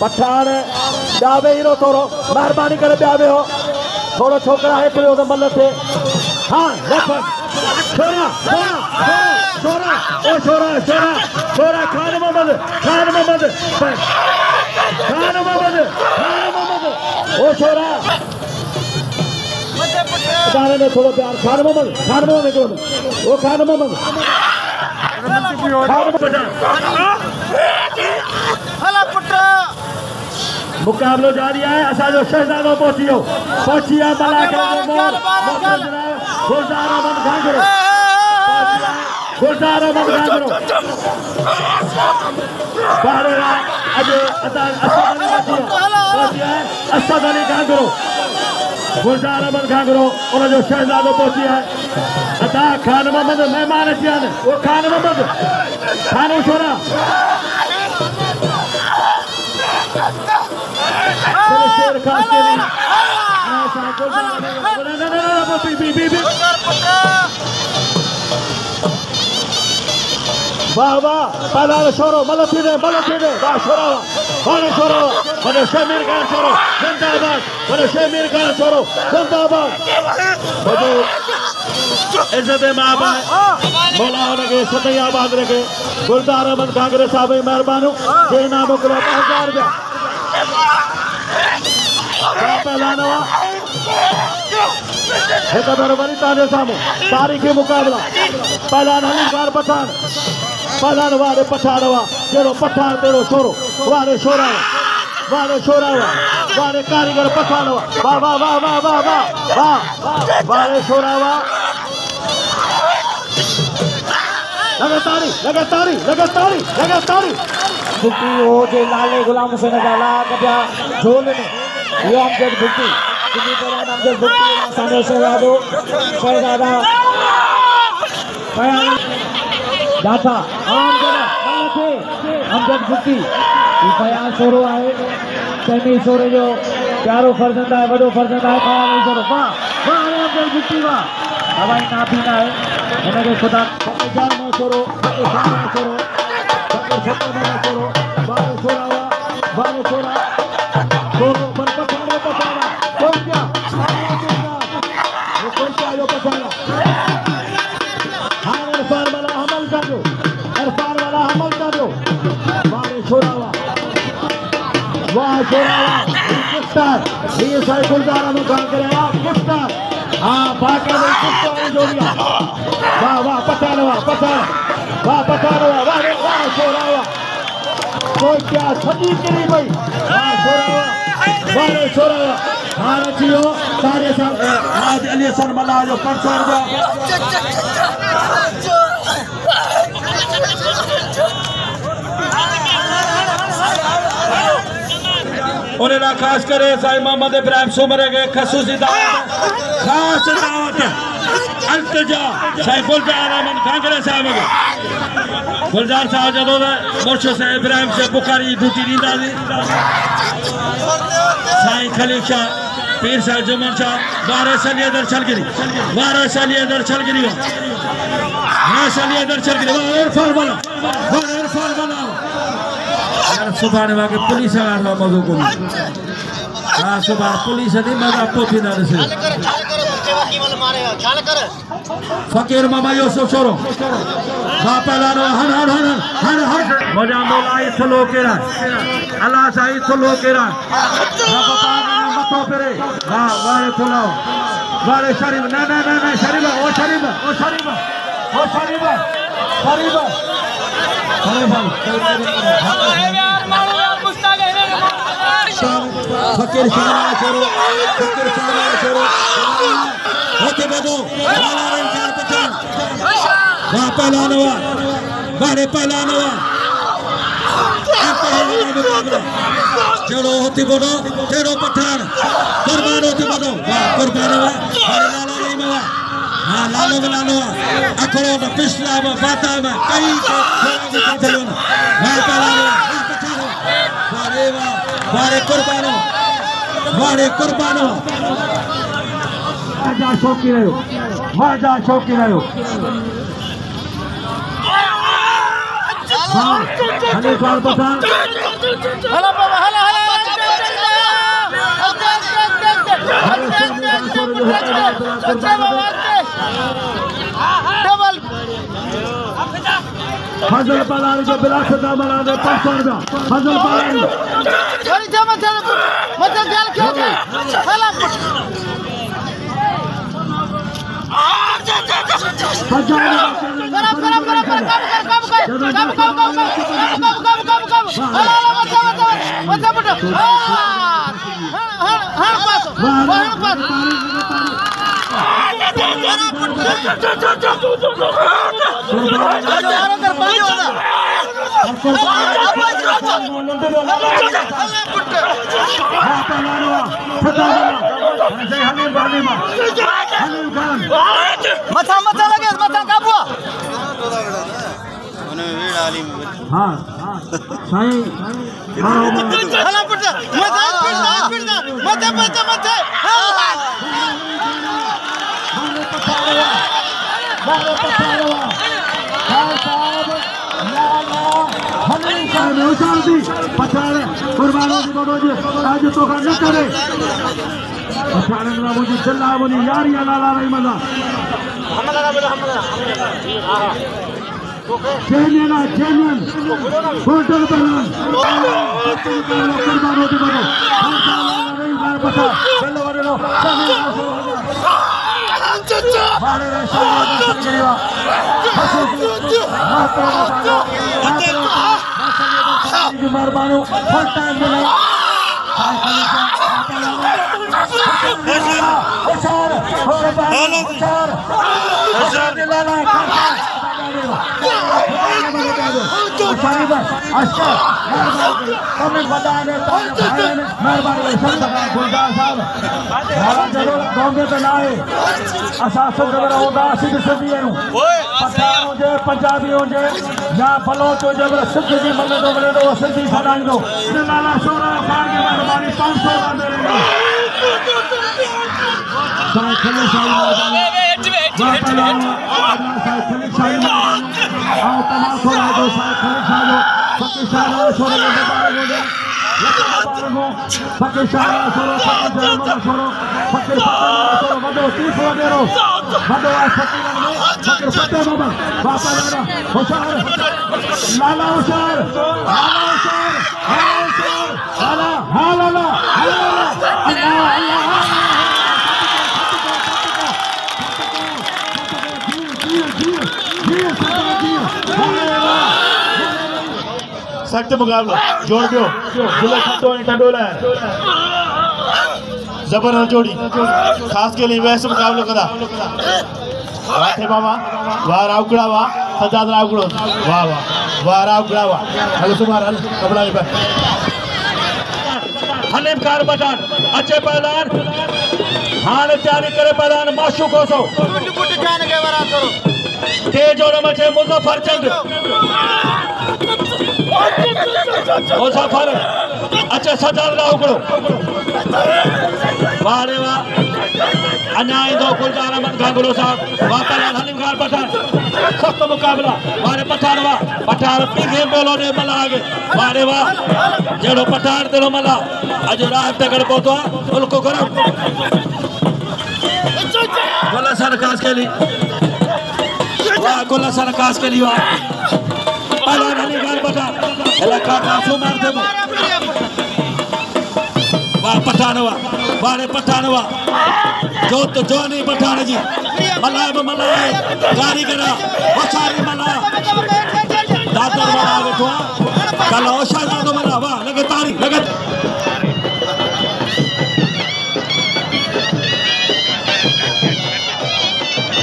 Pathan ॿियावे hero थोरो महिरबानी करे ॿियावे हो थोरो छोकिरा हेठि वियो त मल थे हाँ छोरा छोरा छोरा ओ छोरा छोरा छोरा खान मोहम्मद ओ छोरा गाने में थोड़ा प्यार खान मोहम्मद ओ खान मोहम्मद मुकाबलो जारी है असांजो शहजादो पहुची है गुलज़ार अहमद घाघरो असद अली घाघरो गुलज़ार अहमद घाघरो उनजो शहजादो पहुची है अता खान मोहम्मद मेहमान अची आहिनि वो खान मोहम्मद खानो छोरा वाह वाह पहला छोरो मल थी दे वाह छोरा वने शमीर खान छोरो जिंदाबाद वने शमीर खान छोरो जिंदाबाद बजो इज्जत मां बाप मौला उनके सदाई आबाद रखे गुलज़ार अहमद घाघरे साहब मेहरबानी जे ना मोकलो 1000 रुपया पहला एक बार वरी ताने सामू तारीखी मुकाबला पहलान हलीकार पठान पहलान वारे पठान वा तेरो पठान तेरो छोरो वारे छोरा वारे कारीगर पठान वा वाह वाह वाह वाह वाह वाह वाह वारे छोरा वा लगातारी बुट्टी हो जे लाले गुलाम हुसैन जाला कपिया झोल में यो अमजद बुट्टी किनी तरह अमजद बुट्टी साने शहजादा बयान दाता अमजद बुट्टी बयान छोरो है सेमी छोरे जो प्यारो फर्जंद है वडो फर्जंद है खाने छोरो वाह अमजद बुट्टी वाह हवाई ना पीना है इनके खुदा जानो छोरो गुलज़ार अहमद घाघरे हाँ बाकी वाह वाह पठान वाह छोरा कोई क्या सजी करी भाई वाह छोरा हार अची वियो सारे साहब अली हसन मल्हा जो 500 उन्हें खास करे साईं मोहम्मद इब्राहिम सुमरे के खसूसी खास दावत अल्तजा साईं गुलज़ार अहमद घाघरे साहब गुलज़ार साहब जदों मुर्शिद साईं इब्राहिम से बुखारी ड्यूटी दींदा साईं खलील शाह पीर साहिब जुमन शाह वारिस अली हैदर छलगिरी इरफान वाला सुबह वाके पुलिस वाला मज़ो को हाँ सुबह पुलिस दी मजा पोथी ना से फकीर मामा यूसुफ छोरो हाँ पहला हन मजा मोलाई थलो केरा अल्लाह साई थलो केरा मतो पेरे हाँ वारे थलो वारे शरीफ ना शरीफ फकीर शाह छोरो होते बदो वाह पहलान चलो होती बोलो तेरो पठान कुर्बान होती बोलो वाह कुर्बान हाँ लालो अखड़ो न पिछला में बाता में कई वारे कुर्बानो मजा शौकी रहो हाँ हले पठान फजल पलानी जो बिला सदा बना दे 500 रुपया फजल पलानी थोड़ी जा मत गल क्यों की हला मथा लगे मथा काबू हाँ साईं हला पुट मथा आज तो न करे मुझे चिल्ला बोली यार या लाला रही मजा जेन्युइन होटल बना कुर्बान होती बनो मेहरबानी फर्स्ट टाइम बॉम्बे पे ना आए पंजाबी हुजे या बलोच हुजे सिंध जी मले तो सिंधी सॾाईंदो लाला शोरा खान की मेहरबानी 500 सख्त मुकाबला जोड़ दो जबरदस्त जोड़ी खास के लिए वैसे मुकाबला करा वाह थे मामा वाह रावकड़ा वाह सजाद रावकड़ो वाह वाह वाह रावकड़ा वाह हलो सुमार हल कबला पे हनीम कार बटान अच्छे पहलवान हाल तैयारी करे पहलवान माशूक हो सो तेज और मचे मुजफ्फर चंद मुजफ्फर अच्छा सजाद रावकड़ो वाह रे वाह अन्याय दो गुलजार अहमद गांगुलो साहब वाह पहलवान हनीम कार बटान सख्त मुकाबला वारे पठान वाह पठान पीघे बोलो ने मला आगे वाह रे वाह जेड़ो पठान तेरो मला अज रात तगड़ पहुंचो उनको गरम गोला सरकास के लिए वाह गोला सरकास के लिए वाह पहलवान हनीम कार बटान इलाका काफू मारते वाह पठान वाह वारे पठान वाह जो तो जो नहीं पठान जी मलाई कारीगरा होशारी मला दादर वाला बैठो कल होशारी तो मला वाह लगे तारी लगे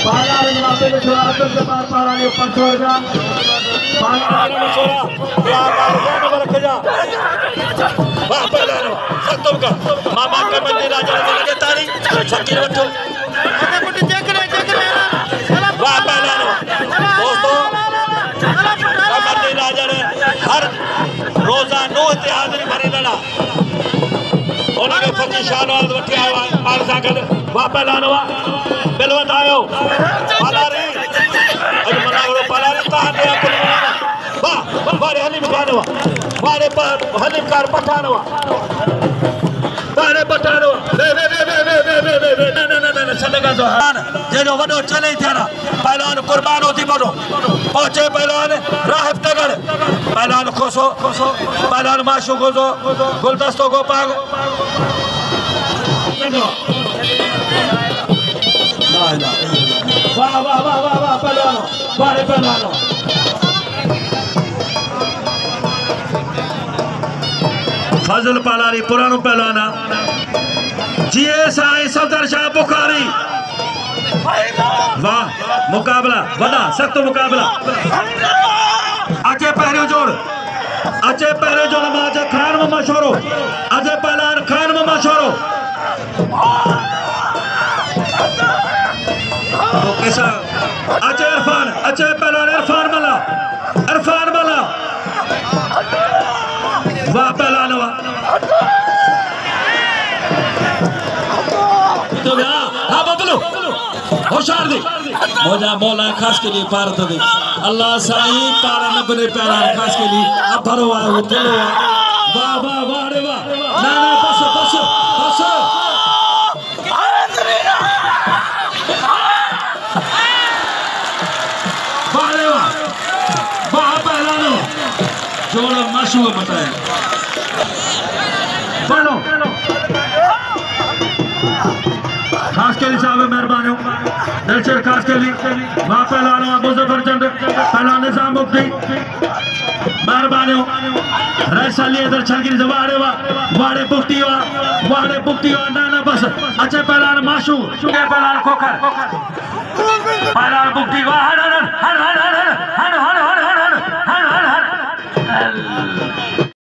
पाला लाते में छोरा अंदर से बाहर पारा ने 500 रुपया पाला में छोरा या बाहर में रख जा वाह पहला सत्तम का मामा का मंदिर राजा लगे तारी छक्की बच्चों वाह पहला दोस्तों मंदिर राजा ने हर रोजा नो इतिहास भरी लड़ा उन्होंने फकी शाहनवाज वठी आयो पाल सां गॾु वाह पहला बिलवत आयो पलारी अॼु मनावड़ो पलारी तव्हां ते वाह वारे हनीम कार वाह वारे हनीम कार पठान वाह बारे बटारो न सदका जो हान जेडो वडो चले थियारा पहलवान कुर्बान होती बडो पहुंचे पहलवान राहब तगड़ पहलवान खोसो पहलवान माशू गोजो गुलदस्तो को पाग वाह वाह वाह वाह वाह पहलवानो बारे पहलवानो फजल पालारी पुरानो पहलवाना जीएसआई सफदर शाह बुखारी वाह मुकाबला वड़ा सख्त मुकाबला अचे पहरियों जोड़ अचे खान में मशहूरो अचे पहलवान खान में मशहूरो तो कैसा अचे पहलवान इरफान मला वाह पहलवान वाह तो हाँ बदलो होशियार दे मोजा मौला खास के लिए पार तो दे अल्लाह साईं पारा न बने प्यारा खास के लिए अब भरो आ वो चलो वाह वाह वाह रे वाह ना बस वाह रे वाह पहलवानो जोड़ा माशू को बताया पढ़ो खास के लिए साहब मेहरबानी दिलचस्प खास के लिए वहाँ पहलवान अबू जफरचंद पहलवान निजाम मुफ्ती मेहरबानी रैसा लिए इधर छलगिरी से वाड़े बुक्ति ना बस अच्छे पहलवान माशू के पहलवान खोखर पहलवान बुक्ति हर